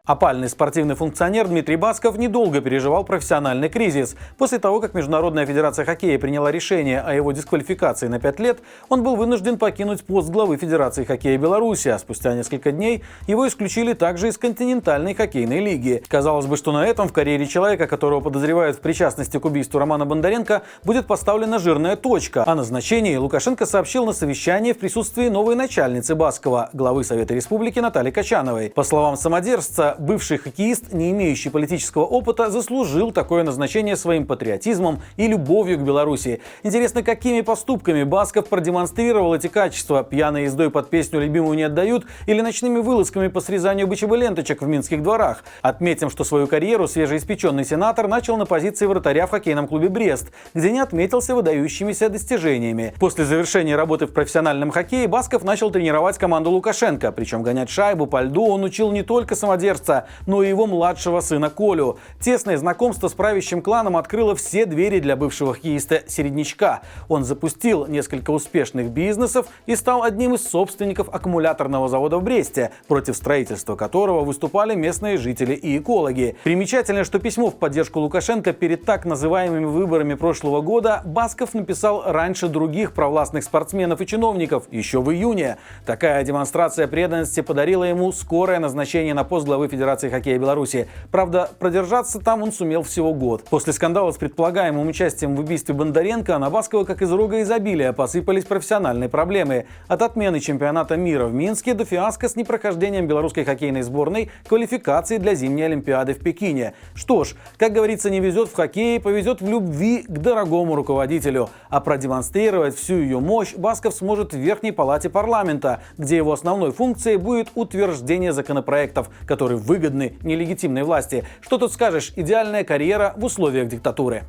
Опальный спортивный функционер Дмитрий Басков недолго переживал профессиональный кризис. После того, как Международная федерация хоккея приняла решение о его дисквалификации на 5 лет, он был вынужден покинуть пост главы Федерации хоккея Беларуси, а спустя несколько дней его исключили также из континентальной хоккейной лиги. Казалось бы, что на этом в карьере человека, которого подозревают в причастности к убийству Романа Бондаренко, будет поставлена жирная точка. О назначении Лукашенко сообщил на совещании в присутствии новой начальницы Баскова, главы Совета Республики Натальи Качановой. По словам самодержца, бывший хоккеист, не имеющий политического опыта, заслужил такое назначение своим патриотизмом и любовью к Беларуси. Интересно, какими поступками Басков продемонстрировал эти качества? Пьяной ездой под песню «Любимую не отдают» или ночными вылазками по срезанию БЧБ ленточек в минских дворах? Отметим, что свою карьеру свежеиспеченный сенатор начал на позиции вратаря в хоккейном клубе «Брест», где не отметился выдающимися достижениями. После завершения работы в профессиональном хоккее Басков начал тренировать команду Лукашенко. Причем гонять шайбу по льду он учил не только самодержца, но и его младшего сына Колю. Тесное знакомство с правящим кланом открыло все двери для бывшего хоккеиста-середнячка. Он запустил несколько успешных бизнесов и стал одним из собственников аккумуляторного завода в Бресте, против строительства которого выступали местные жители и экологи. Примечательно, что письмо в поддержку Лукашенко перед так называемыми выборами прошлого года Басков написал раньше других провластных спортсменов и чиновников, еще в июне. Такая демонстрация преданности подарила ему скорое назначение на пост главы Федерации хоккея Беларуси. Правда, продержаться там он сумел всего год. После скандала с предполагаемым участием в убийстве Бондаренко на Баскова как из рога изобилия посыпались профессиональные проблемы. От отмены чемпионата мира в Минске до фиаско с непрохождением белорусской хоккейной сборной квалификации для зимней Олимпиады в Пекине. Что ж, как говорится, не везет в хоккее, повезет в любви к дорогому руководителю. А продемонстрировать всю ее мощь Басков сможет в Верхней палате парламента, где его основной функцией будет утверждение законопроектов, которые выгодны нелегитимной власти. Что тут скажешь, идеальная карьера в условиях диктатуры.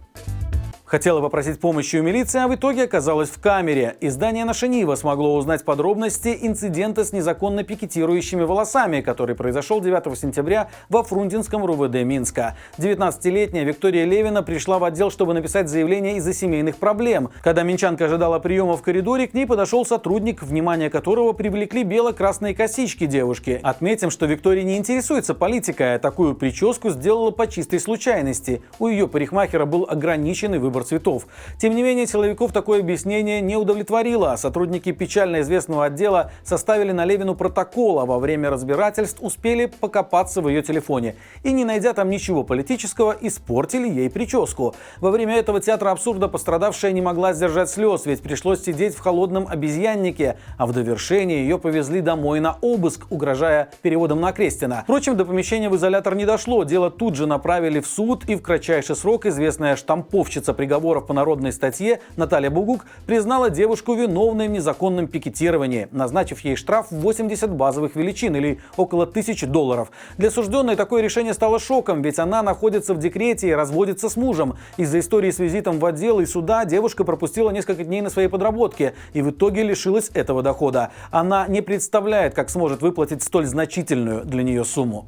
Хотела попросить помощи у милиции, а в итоге оказалась в камере. Издание «Наша Нива» смогло узнать подробности инцидента с незаконно пикетирующими волосами, который произошел 9 сентября во Фрунзенском РУВД Минска. 19-летняя Виктория Левина пришла в отдел, чтобы написать заявление из-за семейных проблем. Когда минчанка ожидала приема в коридоре, к ней подошел сотрудник, внимание которого привлекли бело-красные косички девушки. Отметим, что Виктория не интересуется политикой, а такую прическу сделала по чистой случайности. У ее парикмахера был ограниченный выбор цветов. Тем не менее, силовиков такое объяснение не удовлетворило. Сотрудники печально известного отдела составили на Левину протокол, а во время разбирательств успели покопаться в ее телефоне. И, не найдя там ничего политического, испортили ей прическу. Во время этого театра абсурда пострадавшая не могла сдержать слез, ведь пришлось сидеть в холодном обезьяннике, а в довершение ее повезли домой на обыск, угрожая переводом на Крестина. Впрочем, до помещения в изолятор не дошло. Дело тут же направили в суд, и в кратчайший срок известная штамповщица приговоров по народной статье Наталья Бугук признала девушку виновной в незаконном пикетировании, назначив ей штраф в 80 базовых величин или около $1000. Для осужденной такое решение стало шоком, ведь она находится в декрете и разводится с мужем. Из-за истории с визитом в отдел и суда девушка пропустила несколько дней на своей подработке и в итоге лишилась этого дохода. Она не представляет, как сможет выплатить столь значительную для нее сумму.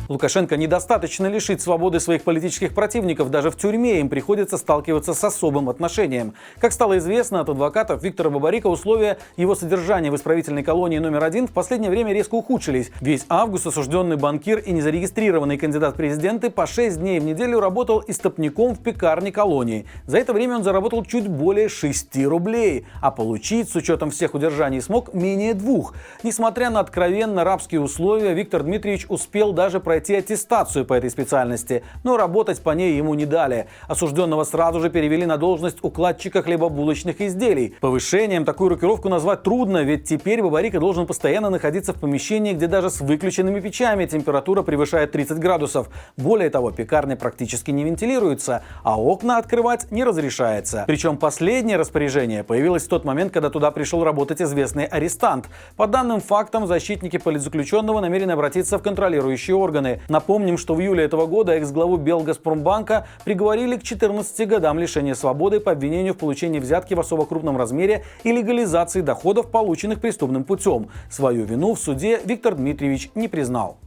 Лукашенко недостаточно лишить свободы своих политических противников. Даже в тюрьме им приходится сталкиваться с особым отношением. Как стало известно от адвокатов Виктора Бабарика, условия его содержания в исправительной колонии номер 1 в последнее время резко ухудшились. Весь август осужденный банкир и незарегистрированный кандидат в президенты по 6 дней в неделю работал истопником в пекарне колонии. За это время он заработал чуть более 6 рублей, а получить с учетом всех удержаний смог менее 2. Несмотря на откровенно рабские условия, Виктор Дмитриевич успел даже пройти аттестацию по этой специальности, но работать по ней ему не дали. Осужденного сразу же перевели на должность укладчика хлебобулочных изделий. Повышением такую рокировку назвать трудно, ведь теперь Бабарика должен постоянно находиться в помещении, где даже с выключенными печами температура превышает 30 градусов. Более того, пекарня практически не вентилируется, а окна открывать не разрешается. Причем последнее распоряжение появилось в тот момент, когда туда пришел работать известный арестант. По данным фактам, защитники политзаключенного намерены обратиться в контролирующие органы. Напомним, что в июле этого года экс-главу Белгазпромбанка приговорили к 14 годам лишения свободы по обвинению в получении взятки в особо крупном размере и легализации доходов, полученных преступным путем. Свою вину в суде Виктор Дмитриевич не признал.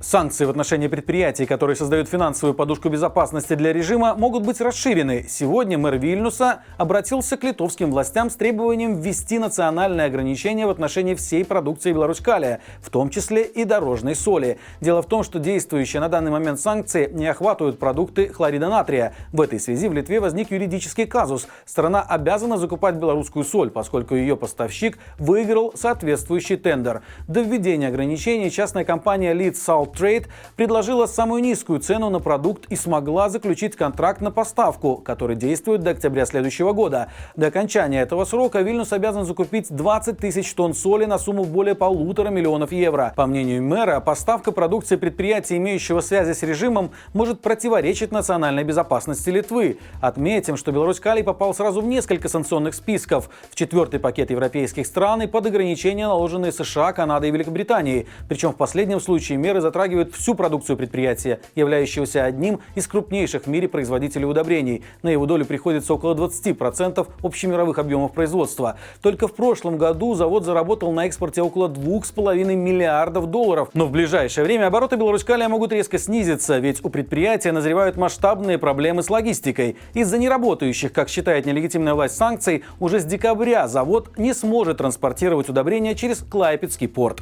Санкции в отношении предприятий, которые создают финансовую подушку безопасности для режима, могут быть расширены. Сегодня мэр Вильнюса обратился к литовским властям с требованием ввести национальные ограничения в отношении всей продукции Беларусь-Калия, в том числе и дорожной соли. Дело в том, что действующие на данный момент санкции не охватывают продукты хлорида натрия. В этой связи в Литве возник юридический казус. Страна обязана закупать белорусскую соль, поскольку ее поставщик выиграл соответствующий тендер. До введения ограничений частная компания Lead Salt Trade предложила самую низкую цену на продукт и смогла заключить контракт на поставку, который действует до октября следующего года. До окончания этого срока Вильнюс обязан закупить 20 тысяч тонн соли на сумму более 1,5 миллиона евро. По мнению мэра, поставка продукции предприятия, имеющего связи с режимом, может противоречить национальной безопасности Литвы. Отметим, что Беларусь-Калий попал сразу в несколько санкционных списков. В 4-й пакет европейских стран и под ограничения, наложенные США, Канадой и Великобританией. Причем в последнем случае меры затрагивают всю продукцию предприятия, являющегося одним из крупнейших в мире производителей удобрений. На его долю приходится около 20% общемировых объемов производства. Только в прошлом году завод заработал на экспорте около $2,5 миллиардов. Но в ближайшее время обороты Беларусь-Калия могут резко снизиться, ведь у предприятия назревают масштабные проблемы с логистикой. Из-за неработающих, как считает нелегитимная власть, санкций, уже с декабря завод не сможет транспортировать удобрения через Клайпедский порт.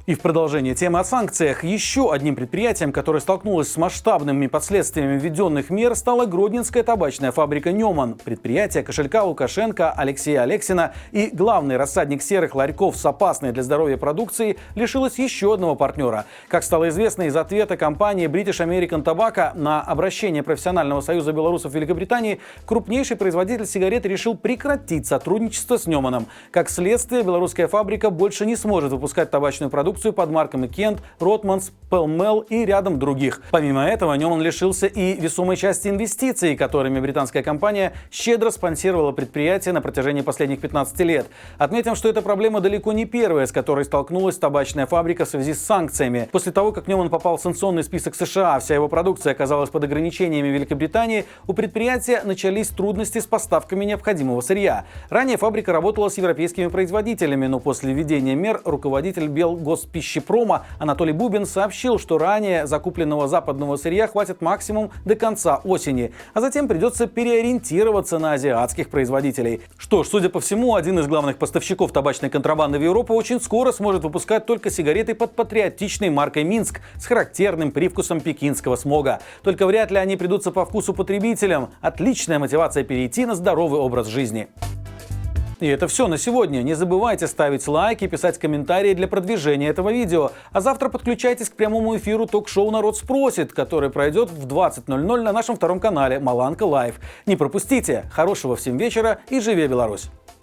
И в продолжение темы о санкциях, еще одним предприятием, которое столкнулось с масштабными последствиями введенных мер, стала гродненская табачная фабрика «Неман». Предприятие кошелька Лукашенко, Алексея Алексина и главный рассадник серых ларьков с опасной для здоровья продукцией лишилось еще одного партнера. Как стало известно из ответа компании British American Tobacco на обращение профессионального союза белорусов Великобритании, крупнейший производитель сигарет решил прекратить сотрудничество с «Неманом». Как следствие, белорусская фабрика больше не сможет выпускать табачную продукцию под марками Кент, Ротманс, Пелмел и рядом других. Помимо этого, Неман лишился и весомой части инвестиций, которыми британская компания щедро спонсировала предприятие на протяжении последних 15 лет. Отметим, что эта проблема далеко не первая, с которой столкнулась табачная фабрика в связи с санкциями. После того, как Неман попал в санкционный список США, вся его продукция оказалась под ограничениями Великобритании, у предприятия начались трудности с поставками необходимого сырья. Ранее фабрика работала с европейскими производителями, но после введения мер руководитель Белгоспищепрома Анатолий Бубин сообщил, что ранее закупленного западного сырья хватит максимум до конца осени, а затем придется переориентироваться на азиатских производителей. Что ж, судя по всему, один из главных поставщиков табачной контрабанды в Европу очень скоро сможет выпускать только сигареты под патриотичной маркой «Минск» с характерным привкусом пекинского смога. Только вряд ли они придутся по вкусу потребителям. Отличная мотивация перейти на здоровый образ жизни. И это все на сегодня. Не забывайте ставить лайки, писать комментарии для продвижения этого видео. А завтра подключайтесь к прямому эфиру ток-шоу «Народ спросит», который пройдет в 20:00 на нашем втором канале Маланка Лайв. Не пропустите. Хорошего всем вечера и живи Беларусь!